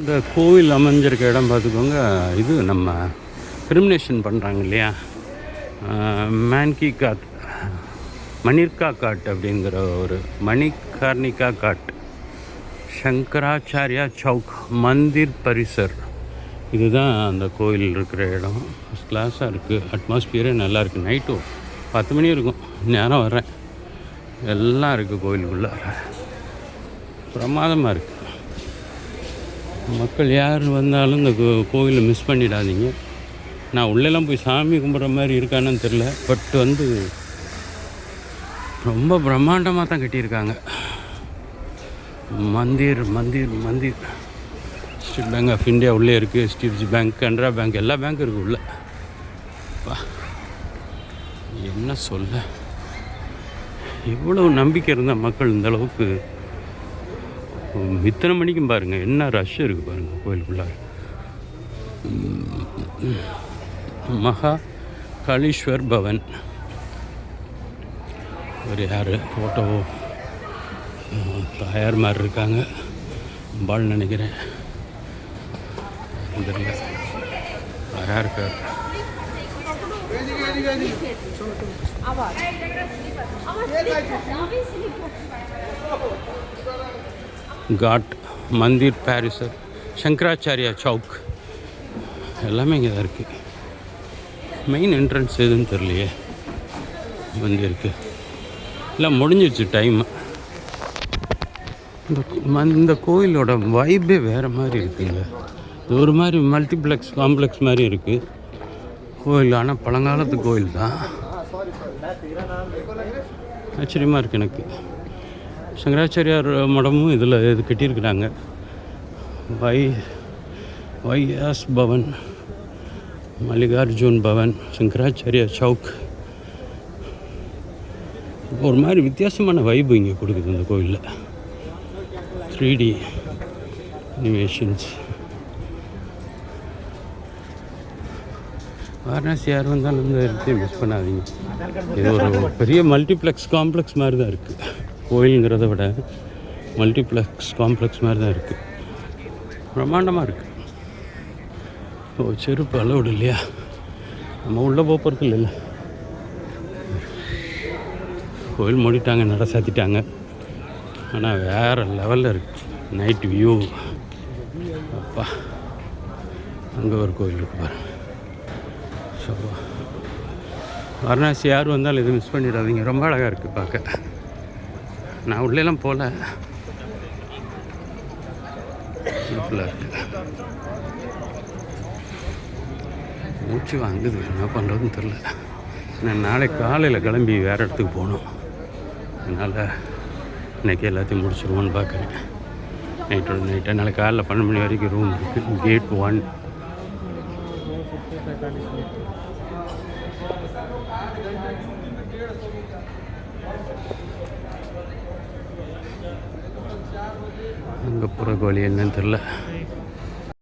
இந்த கோவில் அமைஞ்சிருக்க இடம் பார்த்துக்கோங்க. இது நம்ம கிரிமினேஷன் பண்ணுறாங்க இல்லையா, மேன்கி காட், மணிர்கா காட் அப்படிங்கிற ஒரு மணிகர்ணிகா காட், சங்கராச்சாரியா சவுக், மந்திர் பரிசர், இதுதான் அந்த கோவில் இருக்கிற இடம். ஃபஸ்ட் கிளாஸாக இருக்குது, அட்மாஸ்பியரே நல்லாயிருக்கு. நைட்டு 10 மணி இருக்கும், நேரம் வரேன், எல்லாம் இருக்குது கோவிலுக்குள்ளே, பிரமாதமாக இருக்குது. மக்கள் யார் வந்தாலும் இந்த கோவிலை மிஸ் பண்ணிடாதீங்க. நான் உள்ளெல்லாம் போய் சாமி கும்பிட்ற மாதிரி இருக்கான்னு தெரில, பட் ரொம்ப பிரம்மாண்டமாக தான் கட்டியிருக்காங்க. மந்திர் மந்திர் மந்திர். ஸ்டேட் பேங்க் ஆஃப் இந்தியா உள்ளே இருக்குது, ஸ்டேட் பேங்க், கனரா பேங்க், எல்லா பேங்க்கும் இருக்குது உள்ளே. என்ன சொல்ல, எவ்வளோ நம்பிக்கை இருந்தால் மக்கள் இந்த அளவுக்கு இத்தனை மணிக்கும் பாருங்கள் என்ன ரஷ் இருக்குது பாருங்கள் கோயிலுக்குள்ளார. மகா காளீஸ்வர் பவன். ஒரு யார் ஃபோட்டோ தாயார் மாதிரி இருக்காங்க, பால் நினைக்கிறேன், தெரியல யாராக இருக்கார். காட், மந்திர் பாரிசர், சங்கராச்சாரியா சவுக், எல்லாமே இங்கே தான் இருக்குது. மெயின் என்ட்ரன்ஸ் எதுன்னு தெரியலையே, மந்திருக்கு எல்லாம் முடிஞ்சிடுச்சு டைமு. இந்த கோயிலோட வைப்பே வேறு மாதிரி இருக்குங்க. இது ஒரு மாதிரி மல்டிப்ளெக்ஸ் காம்ப்ளெக்ஸ் மாதிரி இருக்குது கோயில், ஆனால் பழங்காலத்து கோயில் தான். ஆச்சரியமாக இருக்குது எனக்கு. சங்கராச்சாரியார் மடமும் இதில் இது கட்டியிருக்கிறாங்க. வையாஸ் பவன், மல்லிகார்ஜுன் பவன், சங்கராச்சாரியா சவுக். ஒரு மாதிரி வித்தியாசமான வைப்பு இங்கே கொடுக்குது இந்த கோயிலில். 3D animations. வாரணாசி யார் வந்தாலும் இந்த இடத்தையும் மிஸ் பண்ணாதீங்க. இது ஒரு பெரிய மல்டிப்ளெக்ஸ் காம்ப்ளெக்ஸ் மாதிரி தான் இருக்குது. கோயிலுங்கிறத விட மல்டிப்ளெக்ஸ் காம்ப்ளெக்ஸ் மாதிரி தான் இருக்குது, பிரம்மாண்டமாக இருக்குது. செருப்பு அலோடு இல்லையா, நம்ம உள்ளே போகிறது இல்லை. கோயில் மூடிட்டாங்க, நட சாத்திட்டாங்க, ஆனால் வேறு லெவலில் இருக்குது நைட் வியூ. அப்பா, அங்கே ஒரு கோயில் இருக்கு பாருங்கள். ஸோ வாரணாசி யார் வந்தாலும் எதுவும் மிஸ் பண்ணிடாதீங்க, ரொம்ப அழகாக இருக்குது பார்க்க. நான் உள்ளேலாம் போகல, ஃபுல்லாக இருக்குது. மூச்சு வாங்குது, என்ன பண்ணுறதுன்னு தெரில. நான் நாளைக்கு காலையில் கிளம்பி வேறு இடத்துக்கு போகணும், அதனால் இன்றைக்கி எல்லாத்தையும் முடிச்சிடுவோன்னு பார்க்குறேன். நைட்டாக நாளைக்கு காலையில் 12 மணி வரைக்கும் ரூம் இருக்குது. கேட் 1. அங்கே போகிற கோழி என்னன்னு தெரில.